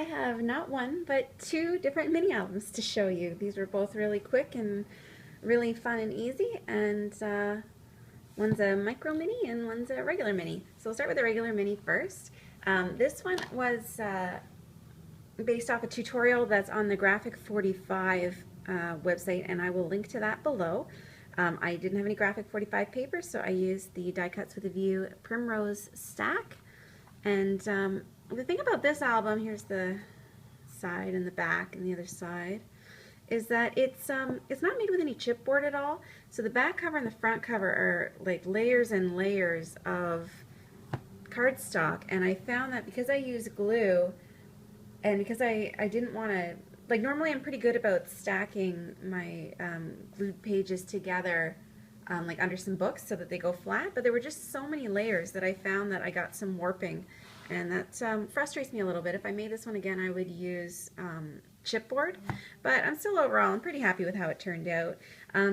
have not one, but two different mini albums to show you. These were both really quick and really fun and easy, and one's a micro mini and one's a regular mini. So we'll start with the regular mini first. This one was based off a tutorial that's on the Graphic 45 website, and I will link to that below. I didn't have any Graphic 45 paper, so I used the Die Cuts with a View Primrose stack. And the thing about this album, here's the side and the back and the other side, is that it's not made with any chipboard at all. So the back cover and the front cover are like layers and layers of cardstock, and I found that because I use glue and because I didn't want to, like, normally I'm pretty good about stacking my glued pages together like under some books so that they go flat, but there were just so many layers that I found that I got some warping, and that frustrates me a little bit. If I made this one again, I would use chipboard, but I'm still overall, I'm pretty happy with how it turned out.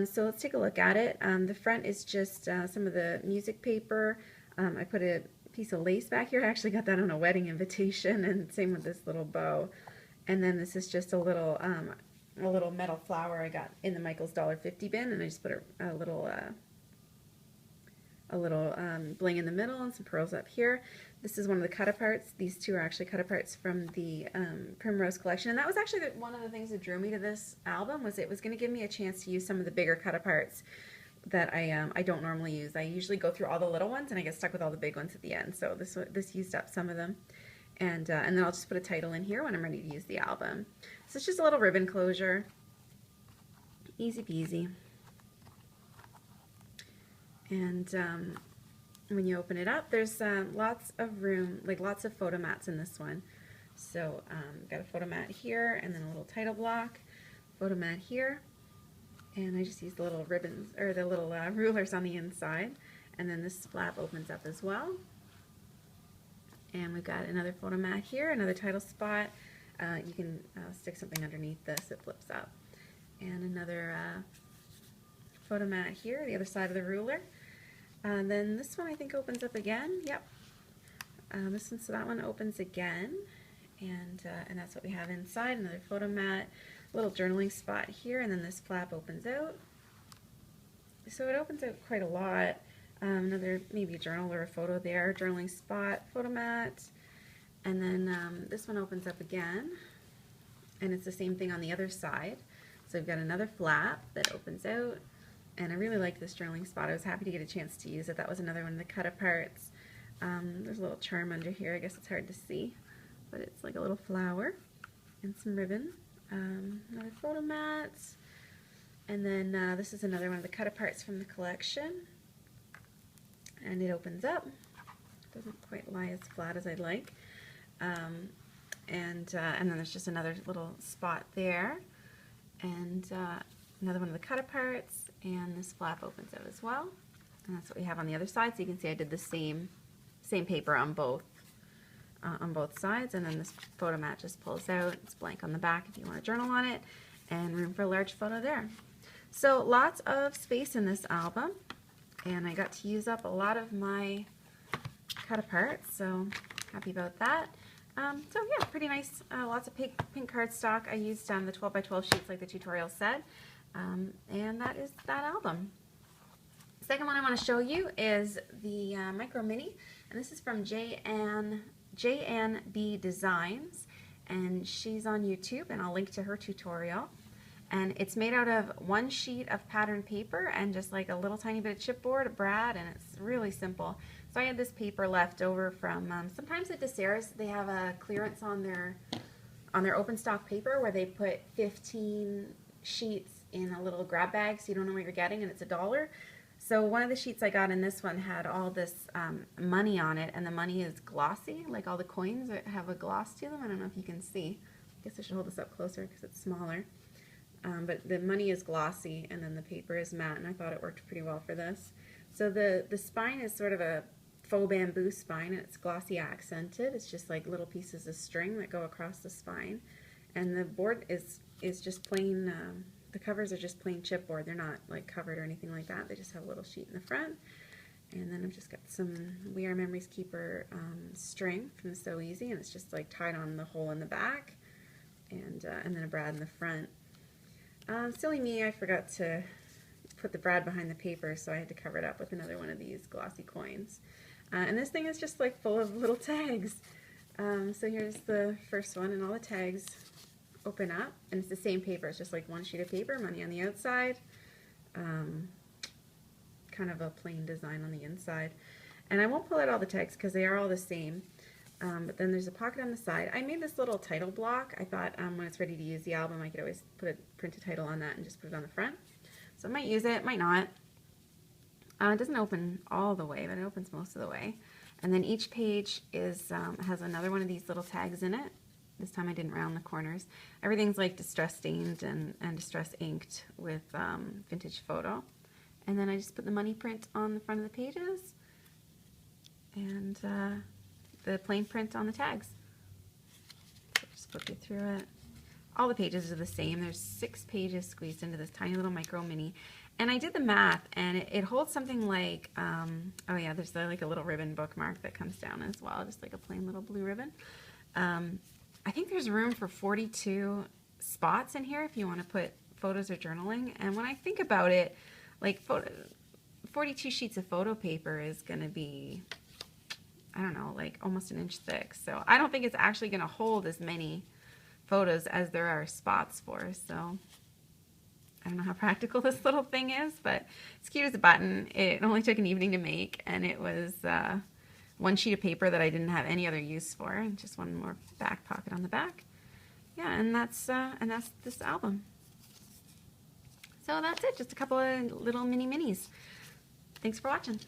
So let's take a look at it. The front is just some of the music paper. I put a piece of lace back here. I actually got that on a wedding invitation, and same with this little bow. And then this is just a little metal flower I got in the Michael's $1.50 bin, and I just put a little bling in the middle and some pearls up here. This is one of the cut-aparts. These two are actually cut-aparts from the Primrose collection, and that was actually one of the things that drew me to this album, was it was going to give me a chance to use some of the bigger cut-aparts that I don't normally use. I usually go through all the little ones, and I get stuck with all the big ones at the end, so this used up some of them. And then I'll just put a title in here when I'm ready to use the album. So it's just a little ribbon closure. Easy peasy. And when you open it up, there's lots of room, like lots of photo mats in this one. So got a photo mat here, and then a little title block, photo mat here, and I just used the little ribbons, or the little rulers on the inside. And then this flap opens up as well. And we've got another photo mat here, another title spot. You can stick something underneath this, it flips up. And another photo mat here, the other side of the ruler. Then this one I think opens up again. Yep. This one, so that one opens again, and that's what we have inside. Another photo mat, little journaling spot here, and then this flap opens out. So it opens out quite a lot. Another maybe a journal or a photo there, journaling spot, photo mat, and then this one opens up again, and it's the same thing on the other side. So we've got another flap that opens out, and I really like this journaling spot. I was happy to get a chance to use it. That was another one of the cut-aparts. There's a little charm under here. I guess it's hard to see, but it's like a little flower and some ribbon. Another photo mat, and then this is another one of the cut-aparts from the collection. And it opens up. Doesn't quite lie as flat as I'd like. And then there's just another little spot there, and another one of the cut-aparts, and this flap opens out as well. And that's what we have on the other side. So you can see I did the same paper on both sides, and then this photo mat just pulls out. It's blank on the back if you want to journal on it, and room for a large photo there. So lots of space in this album. And I got to use up a lot of my cut-aparts, so happy about that. So yeah, pretty nice. Lots of pink cardstock. I used the 12 by 12 sheets like the tutorial said, and that is that album. The second one I want to show you is the Micro Mini, and this is from JNB Designs, and she's on YouTube, and I'll link to her tutorial. And it's made out of one sheet of pattern paper and just like a little tiny bit of chipboard, a brad, and it's really simple. So I had this paper left over from, sometimes at DCWV, they have a clearance on their open stock paper where they put 15 sheets in a little grab bag so you don't know what you're getting, and it's $1. So one of the sheets I got in this one had all this money on it, and the money is glossy, like all the coins have a gloss to them. I don't know if you can see. I guess I should hold this up closer because it's smaller. But the money is glossy, and then the paper is matte, and I thought it worked pretty well for this. So the spine is sort of a faux bamboo spine, and it's glossy accented. It's just like little pieces of string that go across the spine. And the board is just plain, the covers are just plain chipboard. They're not like covered or anything like that. They just have a little sheet in the front. And then I've just got some We Are Memories Keeper string from So Easy, and it's just like tied on the hole in the back, and then a brad in the front. Silly me, I forgot to put the brad behind the paper, so I had to cover it up with another one of these glossy coins. And this thing is just like full of little tags. So here's the first one, and all the tags open up, and it's the same paper. It's just like one sheet of paper, money on the outside, kind of a plain design on the inside. And I won't pull out all the tags because they are all the same. But then there's a pocket on the side. I made this little title block. I thought when it's ready to use the album, I could always print a title on that and just put it on the front. So I might use it, might not. It doesn't open all the way, but it opens most of the way. And then each page is has another one of these little tags in it. This time I didn't round the corners. Everything's like distress stained and distress inked with vintage photo. And then I just put the money print on the front of the pages and the plain print on the tags. So just flip you through it. All the pages are the same. There's 6 pages squeezed into this tiny little micro mini. And I did the math, and it holds something like, oh yeah, there's like a little ribbon bookmark that comes down as well, just like a plain little blue ribbon. I think there's room for 42 spots in here if you want to put photos or journaling. And when I think about it, like 42 sheets of photo paper is going to be, I don't know, like almost an inch thick. So I don't think it's actually going to hold as many photos as there are spots for. So I don't know how practical this little thing is, but it's cute as a button. It only took an evening to make, and it was one sheet of paper that I didn't have any other use for, and just one more back pocket on the back. Yeah, and that's this album. So that's it, just a couple of little mini minis. Thanks for watching.